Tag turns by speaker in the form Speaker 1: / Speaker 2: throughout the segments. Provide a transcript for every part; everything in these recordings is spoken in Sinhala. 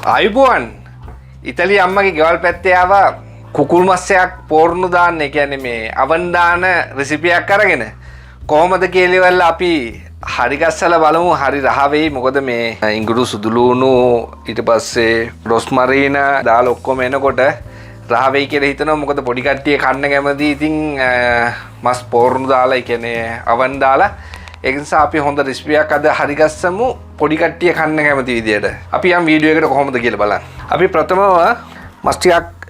Speaker 1: අයිබෝන් ඉතාලියේ අම්මගේ ගෙවල් පැත්තේ ආවා කුකුල් මස්සයක් පෝරණු දාන්න. ඒ කියන්නේ මේ අවන් දාන රෙසිපියක් අරගෙන කොහොමද කියලා අපි හරි ගස්සලා බලමු. හරි රහ වෙයි. මොකද මේ ඉඟුරු සුදු ලුණු ඊට පස්සේ රොස්මරීන දාලා ඔක්කොම එනකොට රහ වෙයි කියලා හිතනවා. මොකද පොඩි කට්ටිය කන්න කැමති. ඉතින් මස් පෝරණු දාලා ඒ කියන්නේ අවන් දාලා ඒ නිසා අපි හොඳ රෙසිපියක් අද හරි ගස්සමු පොඩි කට්ටිය කන්න කැමති විදියට. අපි යම් වීඩියෝ එකකට කොහොමද කියලා බලන්න. අපි ප්‍රථමව මස් ටිකක්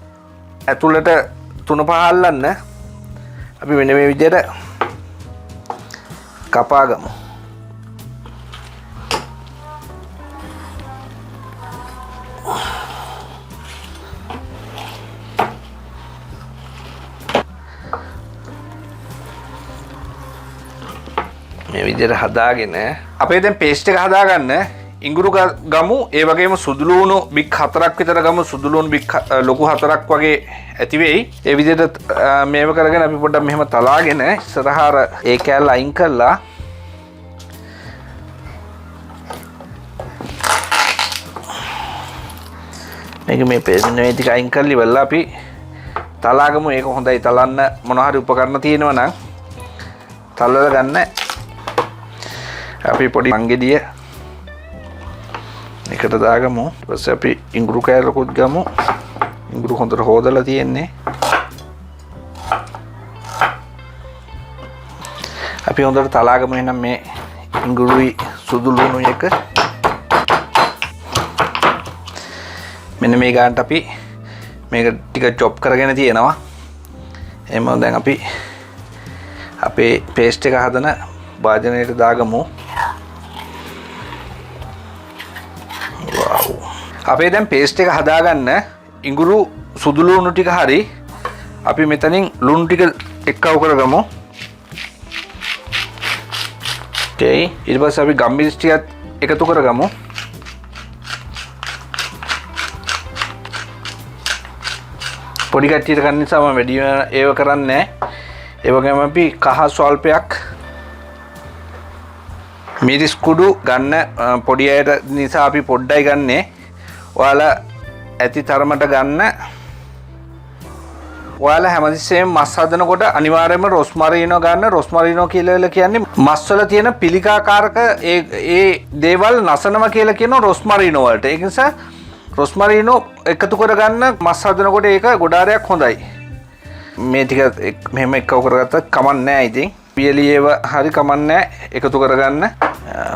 Speaker 1: ඇතුළට 3-5 අල්ලන්න. අපි මෙන්න මේ විදියට කපා ගමු. මේ විදියට හදාගෙන අපේ දැන් පේස්ට් එක හදාගන්න ඉඟුරු ගමු. ඒ වගේම සුදු ලුණු බික් 4ක් විතර ගමු. සුදු ලුණු බික් ලොකු 4ක් වගේ ඇති වෙයි. ඒ විදියට මේව කරගෙන අපි පොඩ්ඩක් මෙහෙම තලාගෙන ඉස්සරහාර ඒ කෑල්ල අයින් කරලා මේක මේ මේ ටික අයින් කරලි වෙලා අපි තලාගමු. ඒක හොඳයි. තලන්න මොන හරි උපකරණ තියෙනවා නම් තලලා ගන්න. අපි පොඩි මංගෙඩිය එකට දාගමු. ඊට පස්සේ අපි ඉඟුරු කෑල්ලකුත් ගමු. ඉඟුරු හොඳට හොදලා තියෙන්නේ. අපි හොඳට තලාගමු. එහෙනම් මේ ඉඟුරුයි සුදු ලුණු එක මෙන්න මේ ගානට අපි මේක ටික චොප් කරගෙන තියෙනවා. එහෙනම් දැන් අපි අපේ පේස්ට් එක හදන භාජනයට දාගමු. අපේ දැන් පේස්ට් එක හදාගන්න ඉඟුරු සුදු ලුණු ටික හරි අපි මෙතනින් ලුණු ටික එක්කව කරගමු. okay ඊට පස්සේ අපි ගම්මිරිස් ටිකත් එකතු කරගමු. පොඩි කට්ටියට ගන්න නිසා මම වැඩි ඒව කරන්නේ නැහැ. ඒ වගේම අපි කහ ස්වල්පයක් මිරිස් කුඩු ගන්න. පොඩි අයට නිසා අපි පොඩ්ඩයි ගන්නේ. ඔයාලා ඇති තරමට ගන්න. ඔයාලා හැමතිස්සෙම මස් හදනකොට අනිවාර්යයෙන්ම රොස්මරීනෝ ගන්න. රොස්මරීනෝ කියලා කියන්නේ මස් වල තියෙන පිළිකාකාරක ඒ දේවල් නසනවා කියලා කියන රොස්මරීනෝ වලට. ඒ නිසා රොස්මරීනෝ එකතු කරගන්න මස් හදනකොට ඒක ගොඩාරයක් හොඳයි. මේ ටික මෙහෙම එකව කරගත්තත් කමක් නැහැ. ඉතින් පියලියව හරි කමක් නැහැ. එකතු කරගන්න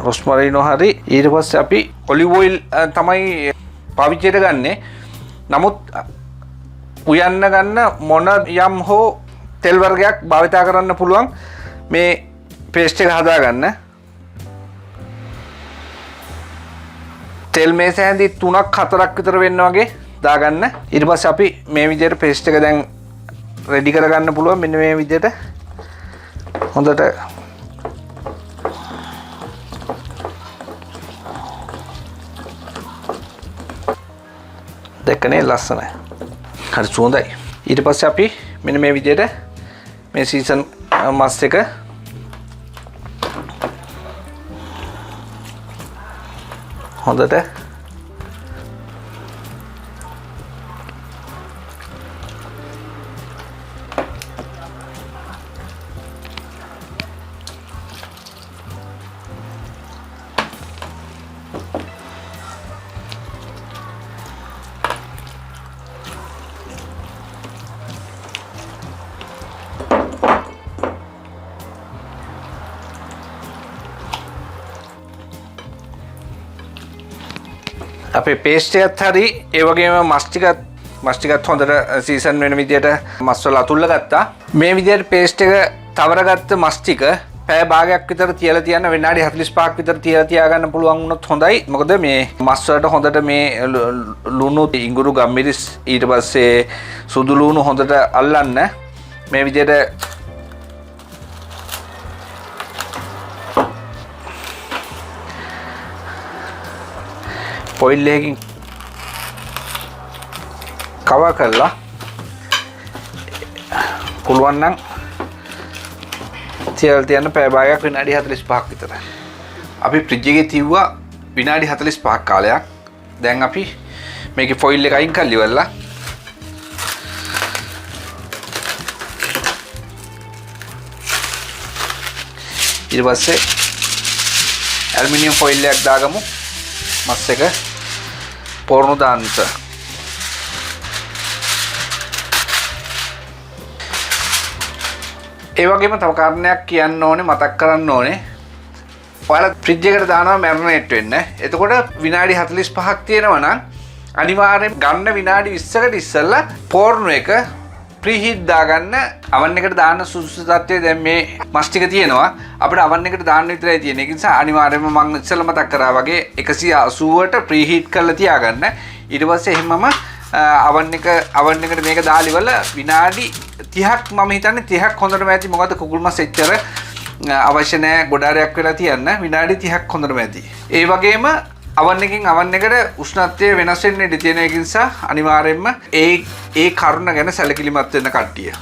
Speaker 1: රොස්මරීනෝ හරි. ඊට පස්සේ අපි ඔලිව් ඔයිල් තමයි පාවිච්චියට ගන්නෙ. නමුත් උයන්න ගන්න මොන යම් හෝ තෙල් වර්ගයක් භාවිතා කරන්න පුළුවන් මේ පේස්ට් එක හදාගන්න. තෙල් මේස හැඳි 3-4ක් විතර වෙන්න වගේ දාගන්න. ඊට පස්සේ අපි මේ විදිහට පේස්ට් එක දැන් රෙඩි කරගන්න පුළුවන්. මෙන්න මේ විදිහට හොඳට දැක්කනේ ලස්සනයි. හරි සුවඳයි. ඊට පස්සේ අපි මෙන්න මේ විදිහට මේ සීසන් මස් එක හොඳට අපේ පේස්ට් එකත් හරි ඒ වගේම මස් ටිකත් හොඳට සීසන් වෙන විදියට මස් වල අතුල්ලා ගත්තා. මේ විදියට පේස්ට් එක තවරගත්ත මස් ටික පැය භාගයක් විතර තියලා තියන්න. විනාඩි 45ක් විතර තියලා තියාගන්න පුළුවන් වුණොත් හොඳයි. මොකද මේ මස් වලට හොඳට මේ ලුණු ඉඟුරු ගම්මිරිස් ඊට පස්සේ සුදු ලුණු හොඳට අල්ලන්න. මේ විදියට foil එකකින් කවර් කරලා පුළුවන් නම් තියලා තියන්න පැය භාගයක් විනාඩි 45ක් විතර. අපි ෆ්‍රිජ් එකේ තියුවා විනාඩි 45ක් කාලයක්. දැන් අපි මේකේ ෆොයිල් එක අයින් කරලා ඉවරලා. ඊට පස්සේ ඇලුමිනියම් ෆොයිල් එකක් දාගමු මස් එක පොරණු දාන්නට. ඒ වගේම තව කාරණයක් කියන්න ඕනේ, මතක් කරන්න ඕනේ. ඔයාලා ෆ්‍රිජ් එකට දානවා මැරිනේට් වෙන්න. එතකොට විනාඩි 45ක් තියෙනවා නම් අනිවාර්යෙන් ගන්න විනාඩි 20කට ඉස්සෙල්ලා පොරණු එක ප්‍රීහීට් දාගන්න. අවන් එකට දාන්න සුදුසු තත්ත්වය දැන් මේ මස් ටික තියෙනවා. අපිට අවන් එකට දාන්න විතරයි තියෙන්නේ. ඒ නිසා අනිවාර්යයෙන්ම මම ඉස්සෙල්ලා මතක් කරා වගේ 180ට ප්‍රීහීට් කරලා තියාගන්න. ඊට පස්සේ එහෙමම අවන් එකට මේක දාලා ඉවරලා විනාඩි 30ක් මම හිතන්නේ 30ක් හොඳටම ඇති. මොකද කුකුල් මස් එච්චර අවශ්‍ය නැහැ ගොඩාරයක් වෙලා තියන්න. විනාඩි 30ක් හොඳටම ඇති. ඒ වගේම අවන් එකෙන් අවන් එකට උෂ්ණත්වය වෙනස් වෙන්න ඉඩ තියෙන එක නිසා අනිවාර්යයෙන්ම ඒ කරුණ ගැන සැලකිලිමත් වෙන්න කට්ටිය.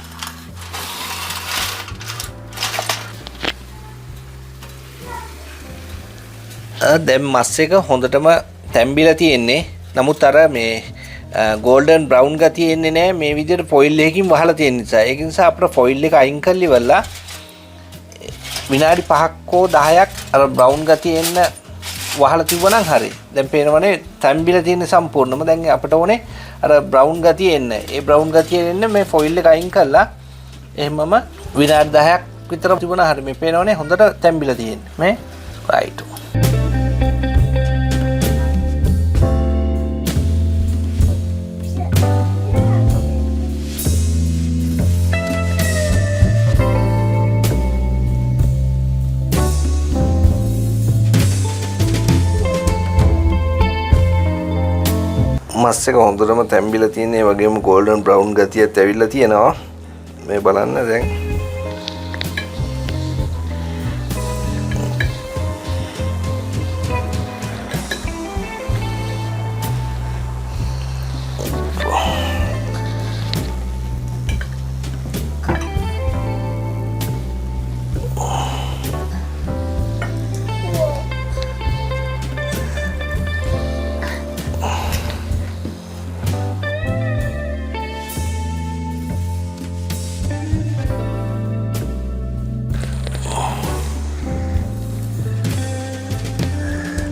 Speaker 1: දැන් මස් එක හොඳටම තැම්බිලා තියෙන්නේ. නමුත් අර මේ ගෝල්ඩන් බ්‍රවුන් ගතිය එන්නේ නැහැ මේ විදිහට ෆොයිල් එකකින් වහලා තියෙන නිසා. ඒක නිසා අපිට ෆොයිල් එක අයින් කරලා ඉවරලා විනාඩි 5ක් හෝ 10ක් අර බ්‍රවුන් ගතිය එන්න වහලා තිබුණා නම් හරි. දැන් පේනවනේ තැම්බිලා තියෙන සම්පූර්ණම. දැන් අපිට ඕනේ අර බ්‍රවුන් ගතිය එන්න. ඒ බ්‍රවුන් ගතිය එන්න මේ ෆොයිල් එක අයින් කරලා එහෙමම විනාඩි 10ක් විතර තිබුණා හරි. මේ පේනවනේ හොඳට තැම්බිලා තියෙන්නේ. මේ රයිට්. මස් එක හොඳටම තැම්බිලා තියෙන. ඒ වගේම ගෝල්ඩන් බ්‍රවුන් ගතියත් ඇවිල්ලා තියෙනවා. මේ බලන්න දැන්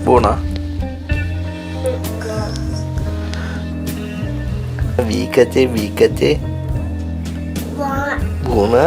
Speaker 1: Buona. Vikate. Buona.